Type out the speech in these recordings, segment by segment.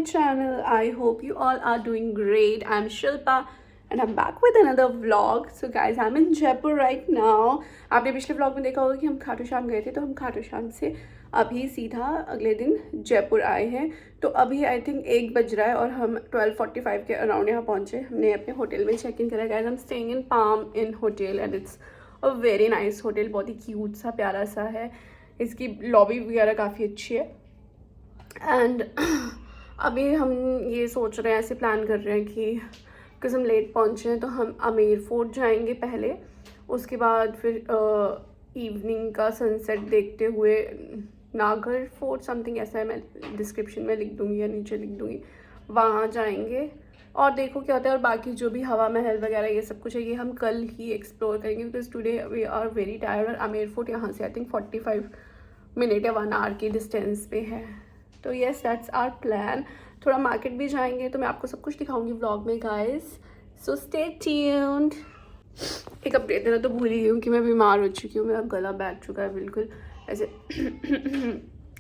channel. I hope you all are doing great. I'm Shilpa and I'm back with another vlog. So guys, I'm in Jaipur right now. आपने पिछले vlog में देखा होगा कि हम खाटू श्याम गए थे, तो हम खाटू श्याम से अभी सीधा अगले दिन जयपुर आए हैं. तो अभी आई थिंक 1 बज रहा है और हम 12:45 के अराउंड यहाँ पहुँचे. हमने अपने होटल में चेक इन करा. Guys, I'm staying in Palm Inn hotel and it's a very nice hotel. बहुत ही क्यूट सा प्यारा सा है. इसकी लॉबी वगैरह काफ़ी अच्छी है. एंड अभी हम ये सोच रहे हैं, ऐसे प्लान कर रहे हैं कि बिकॉज हम लेट पहुँचे हैं तो हम आमेर फोर्ट जाएंगे पहले. उसके बाद फिर इवनिंग का सनसेट देखते हुए नागर फोर्ट समथिंग ऐसा है, मैं डिस्क्रिप्शन में लिख दूँगी या नीचे लिख दूँगी, वहाँ जाएंगे और देखो क्या होता है. और बाकी जो भी हवा महल वगैरह ये सब कुछ है ये हम कल ही एक्सप्लोर करेंगे because today we are very tired. और आमेर फोर्ट यहाँ से आई थिंक 45 मिनट या 1 आवर की डिस्टेंस पे है. तो येस, दैट्स आवर प्लान. थोड़ा मार्केट भी जाएंगे तो मैं आपको सब कुछ दिखाऊंगी व्लॉग में गाइस, सो स्टे ट्यून्ड. एक अपडेट देना तो भूल ही गई हूँ कि मैं बीमार हो चुकी हूँ. मेरा गला बैठ चुका है बिल्कुल ऐसे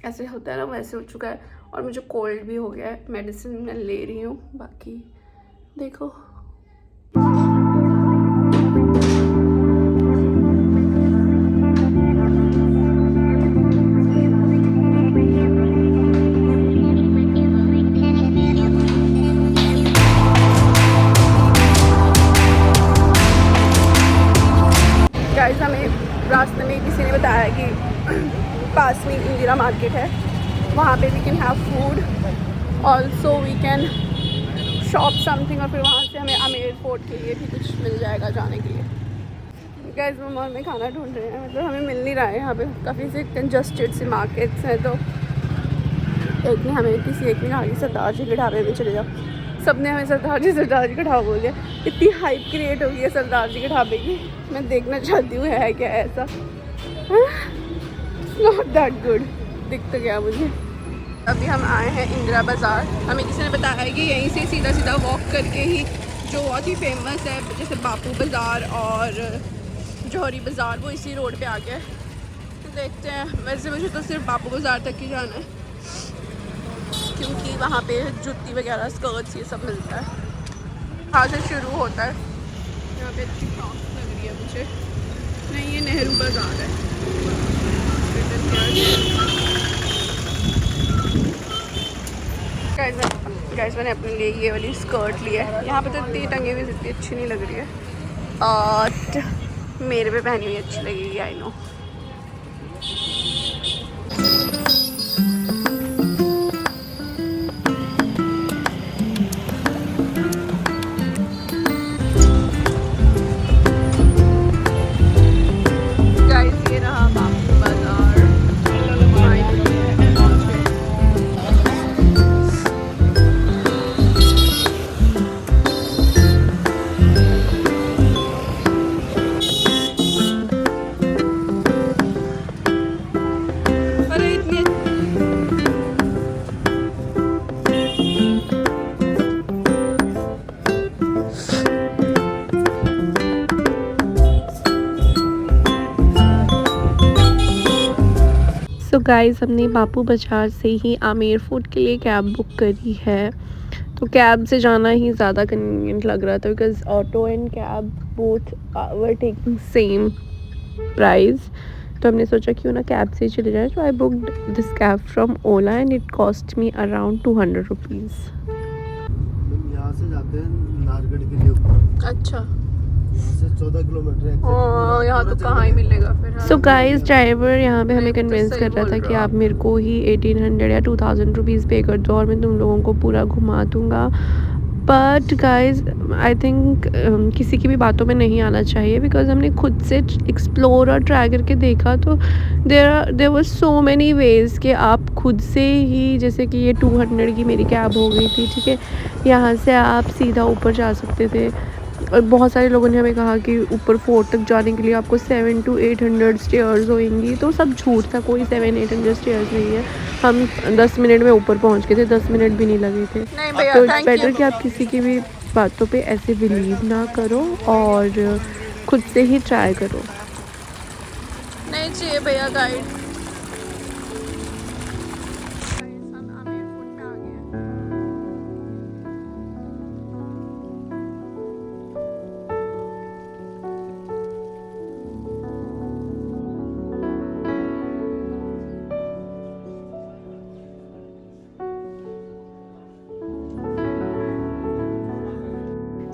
ऐसे होता है ना, वैसे हो चुका है. और मुझे कोल्ड भी हो गया है. मेडिसिन मैं ले रही हूँ. बाकी देखो गाइस, हमें रास्ते में किसी ने बताया कि पास में इंदिरा मार्केट है, वहाँ पे we can have food also, we can shop something. और फिर वहाँ से हमें आमेर फोर्ट के लिए भी कुछ मिल जाएगा जाने के लिए. गाइस, हम मॉल में खाना ढूंढ रहे हैं, मतलब हमें मिल नहीं रहा है. यहाँ पे काफ़ी से कंजस्टेड से मार्केट्स हैं. तो एक ने कहा कि सरदार जी के ढाबे में चले जाओ. सबने हमें सरदार जी का ढाबा बोल दिया. इतनी हाइप क्रिएट हो गई है सरदार जी के ढाबे की. मैं देखना चाहती हूँ है क्या ऐसा. Not that good. दिख तो गया मुझे. अभी हम आए हैं इंदिरा बाज़ार. हमें किसी ने बताया कि यहीं से सीधा सीधा वॉक करके ही जो बहुत ही फेमस है जैसे बापू बाज़ार और जौहरी बाज़ार, वो इसी रोड पे आ गया है. तो देखते हैं. वैसे मुझे तो सिर्फ बापू बाज़ार तक ही जाना है क्योंकि वहाँ पे जूती वगैरह स्कर्ट्स ये सब मिलता है. यहाँ से शुरू होता है. यहाँ पे अच्छी फ्रॉक्स लग रही है मुझे. नहीं, ये नेहरू बाज़ार है. गाइस, मैंने अपने लिए ये वाली स्कर्ट ली है. यहाँ पे तो इतनी टंगी हुई इतनी अच्छी नहीं लग रही है और मेरे पे पहनी हुई अच्छी लगेगी. I know. तो गाइस, हमने बापू बाज़ार से ही आमेर फोर्ट के लिए कैब बुक करी है. तो कैब से जाना ही ज़्यादा कन्वीनियंट लग रहा था because auto and cab both were taking same price. तो हमने सोचा क्यों ना कैब से ही चले जाए. तो I booked this cab from Ola and it cost me around 200 rupees. यहाँ से जाते हैं नारगढ़ के लिए. अच्छा, 14 किलोमीटर है. यहाँ तो कहाँ ही मिलेगा फिर. सो गाइस, ड्राइवर यहाँ पे हमें कन्विंस कर रहा था कि आप मेरे को ही 1800 या 2000 रुपीज़ पे कर दो और मैं तुम लोगों को पूरा घुमा दूँगा. बट गाइस, आई थिंक किसी की भी बातों में नहीं आना चाहिए बिकॉज हमने खुद से एक्सप्लोर और ट्राई करके देखा. तो there were so many ways कि आप खुद से ही, जैसे कि ये 200 की मेरी कैब हो गई थी, ठीक है. यहाँ से आप सीधा ऊपर जा सकते थे. और बहुत सारे लोगों ने हमें कहा कि ऊपर फोर्ट तक जाने के लिए आपको 700 to 800 स्टेयर्स होंगी. तो सब झूठ था. कोई 700-800 स्टेयर्स नहीं है. हम 10 मिनट में ऊपर पहुंच गए थे. 10 मिनट भी नहीं लगे थे. तो इट्स बेटर कि आप किसी की भी बातों पे ऐसे बिलीव ना करो और खुद से ही ट्राई करो. नहीं चाहिए भैया गाइड.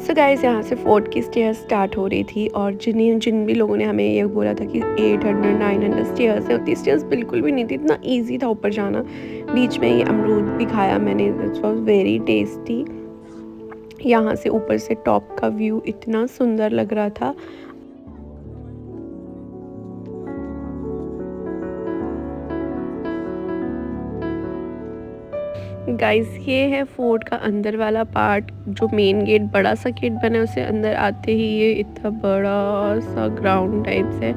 सो गाइस यहाँ से फोर्ट की स्टेयर स्टार्ट हो रही थी और जिन भी लोगों ने हमें ये बोला था कि 800 900 स्टेयर्स है, उतनी स्टेयर्स बिल्कुल भी नहीं थी, इतना इजी था ऊपर जाना। बीच में ये अमरूद भी खाया मैंने, इट वाज वेरी टेस्टी। यहाँ से ऊपर से टॉप का व्यू इतना सुंदर लग रहा था। गाइस ये है फोर्ट का अंदर वाला पार्ट, जो मेन गेट, बड़ा सा गेट बना है, उससे अंदर आते ही ये इतना बड़ा सा ग्राउंड टाइप से।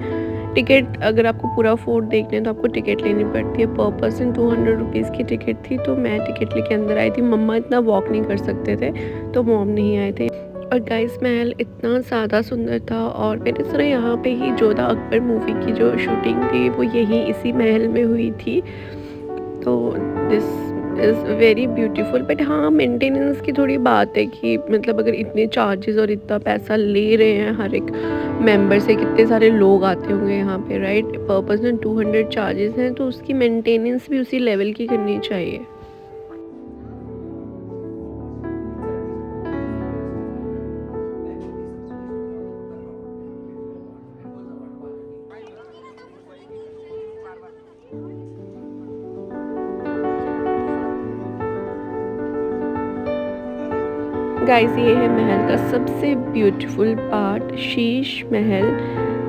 टिकट अगर आपको पूरा फोर्ट देखना है तो आपको टिकट लेनी पड़ती है, पर पर्सन 200 रुपीज़ की टिकट थी, तो मैं टिकट लेके अंदर आई थी। मम्मा इतना वॉक नहीं कर सकते थे तो मॉम नहीं आए थे। और गाइस महल इतना ज़्यादा सुंदर था, और मैंने सुना यहाँ पे ही जोधा अकबर मूवी की जो शूटिंग थी वो यही इसी महल में हुई थी। तो this is very beautiful. But हाँ, मेंटेनेंस की थोड़ी बात है कि मतलब अगर इतने चार्जेस और इतना पैसा ले रहे हैं हर एक मेंबर से, कितने सारे लोग आते होंगे यहाँ पे, राइट, पर पर्सन 200 चार्जेस हैं, तो उसकी मेंटेनेंस भी उसी लेवल की करनी चाहिए। गाइस ये है महल का सबसे ब्यूटीफुल पार्ट, शीश महल।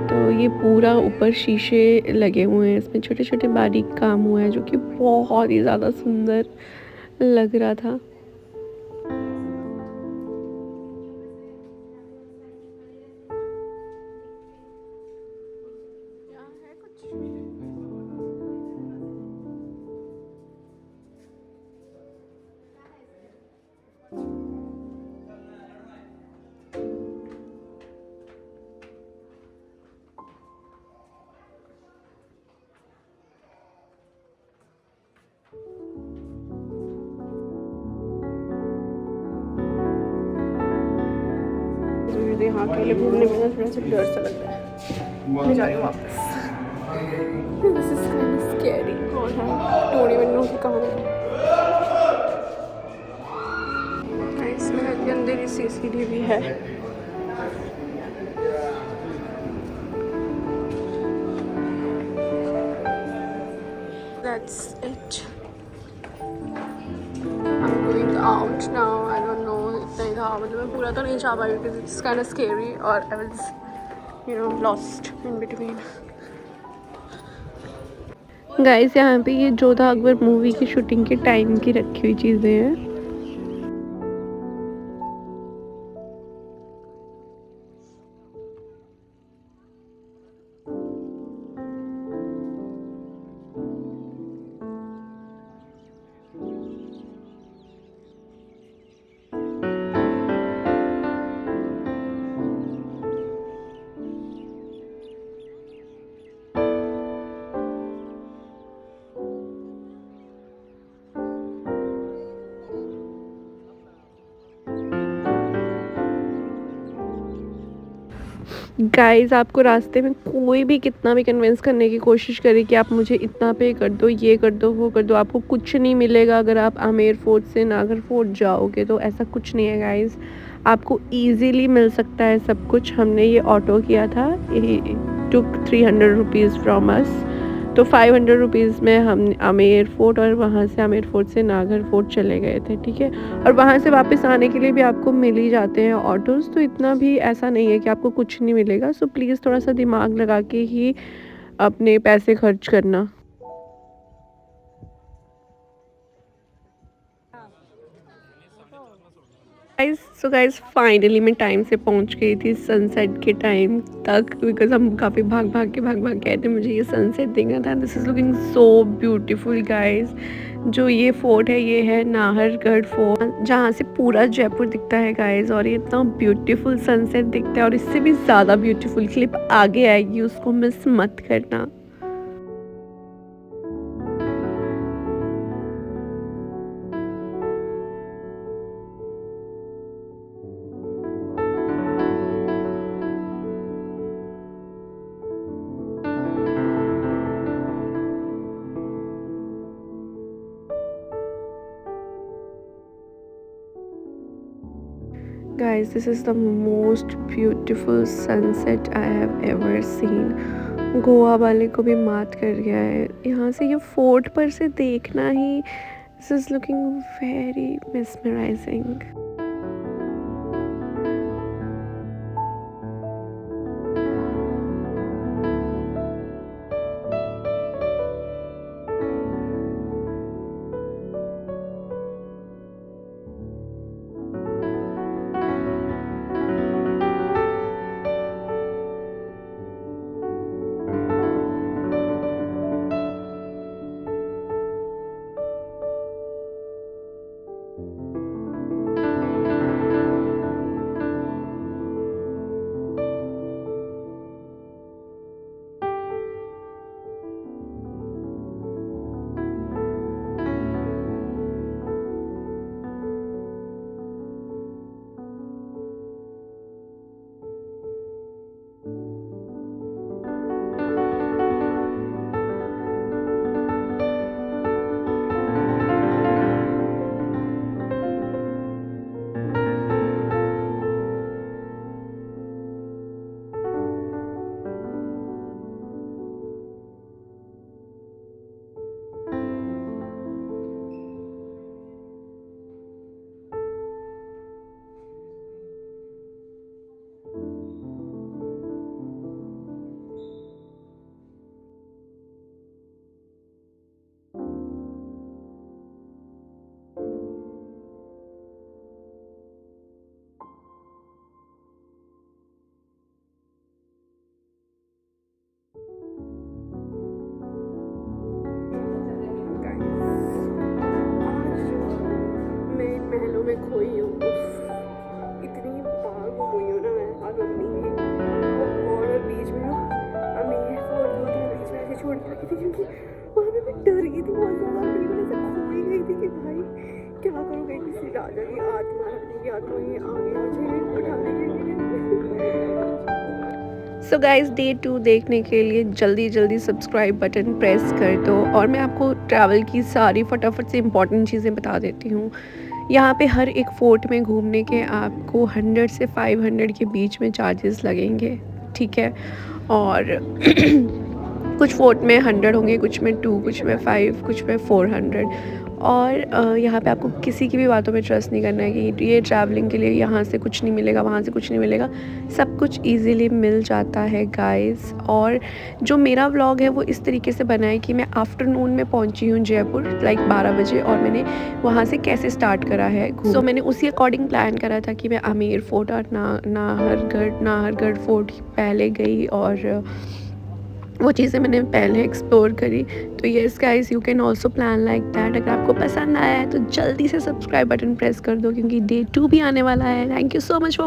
तो ये पूरा ऊपर शीशे लगे हुए हैं, इसमें छोटे छोटे बारीक काम हुआ है जो कि बहुत ही ज़्यादा सुंदर लग रहा था। मुझे यहाँ के लिए घूमने में ना थोड़ा सा डर सा लग रहा है, मैं जा रही हूँ वापस। This is kind of scary. और हाँ, डोंट इवन नो कि कहाँ है। इस महल के अंदर ही सीसीटीवी भी है। That's it. I'm going out now. I don't know. इतना ही था, मतलब मैं पूरा तो नहीं जा पाई because it's kind of scary और I was, lost in between. Guys यहाँ पे ये जोधा अकबर मूवी की शूटिंग के टाइम की रखी हुई चीज़ें हैं। गाइस आपको रास्ते में कोई भी कितना भी कन्विंस करने की कोशिश करे कि आप मुझे इतना पे कर दो, ये कर दो, वो कर दो, आपको कुछ नहीं मिलेगा। अगर आप आमेर फोर्ट से नागर फोर्ट जाओगे तो ऐसा कुछ नहीं है गाइस, आपको इजीली मिल सकता है सब कुछ। हमने ये ऑटो किया था, टुक 300 रुपीज़ फ्रॉम अस, तो 500 रुपीज़ में हम आमेर फोर्ट और वहाँ से आमेर फोर्ट से नागर फोर्ट चले गए थे, ठीक है। और वहाँ से वापस आने के लिए भी आपको मिल ही जाते हैं ऑटोज़, तो इतना भी ऐसा नहीं है कि आपको कुछ नहीं मिलेगा। सो प्लीज़ थोड़ा सा दिमाग लगा के ही अपने पैसे खर्च करना। सो गाइस फाइनली मैं टाइम से पहुंच गई थी सनसेट के टाइम तक, बिकॉज हम काफ़ी भाग भाग के गए थे, मुझे ये सनसेट देखना था। This is looking so beautiful guys. जो ये फोर्ट है ये है नाहरगढ़ फोर्ट, जहाँ से पूरा जयपुर दिखता है गाइस, और ये इतना ब्यूटीफुल सनसेट दिखता है। और इससे भी ज़्यादा ब्यूटीफुल क्लिप आगे आएगी, उसको मिस मत करना। Guys, this is the most beautiful sunset I have ever seen. Goa वाले को भी मात कर गया है। यहाँ से ये फोर्ट पर से देखना ही, this is looking very mesmerizing. महलों में खोई हूँ, इतनी बार घूमी हूँ ना मैं आज मम्मी में और बीच में ना अमीर फोर्ट बीच में ऐसे छोड़ के थी, क्योंकि वहाँ पे मैं डर गई थी बहुत ज़्यादा, बिल्कुल ऐसे खोई गई थी कि भाई क्या करूँ, कहीं किसी राजा की आत्मा रखने की आत्मा ही आगे आ जाए उठाने के लिए। सो गाइस, डे 2 देखने के लिए जल्दी जल्दी सब्सक्राइब बटन प्रेस कर दो, और मैं आपको ट्रैवल की सारी फटाफट से इंपॉर्टेंट चीज़ें बता देती हूँ। यहाँ पे हर एक फ़ोर्ट में घूमने के आपको 100 से 500 के बीच में चार्जेस लगेंगे, ठीक है। और कुछ फ़ोर्ट में 100 होंगे, कुछ में 2, कुछ में 5, कुछ में 400। और यहाँ पे आपको किसी की भी बातों में ट्रस्ट नहीं करना है कि ये ट्रैवलिंग के लिए यहाँ से कुछ नहीं मिलेगा, वहाँ से कुछ नहीं मिलेगा, सब कुछ इजीली मिल जाता है गाइस। और जो मेरा व्लॉग है वो इस तरीके से बना है कि मैं आफ्टरनून में पहुँची हूँ जयपुर लाइक 12 बजे, और मैंने वहाँ से कैसे स्टार्ट करा है। सो मैंने उसी अकॉर्डिंग प्लान करा था कि मैं आमेर फोर्ट और नाहरगढ़ फोर्ट पहले गई, और वो चीज़ें मैंने पहले एक्सप्लोर करी। तो yes guys, you can also plan like that. अगर आपको पसंद आया है तो जल्दी से सब्सक्राइब बटन प्रेस कर दो, क्योंकि डे 2 भी आने वाला है। Thank you so much for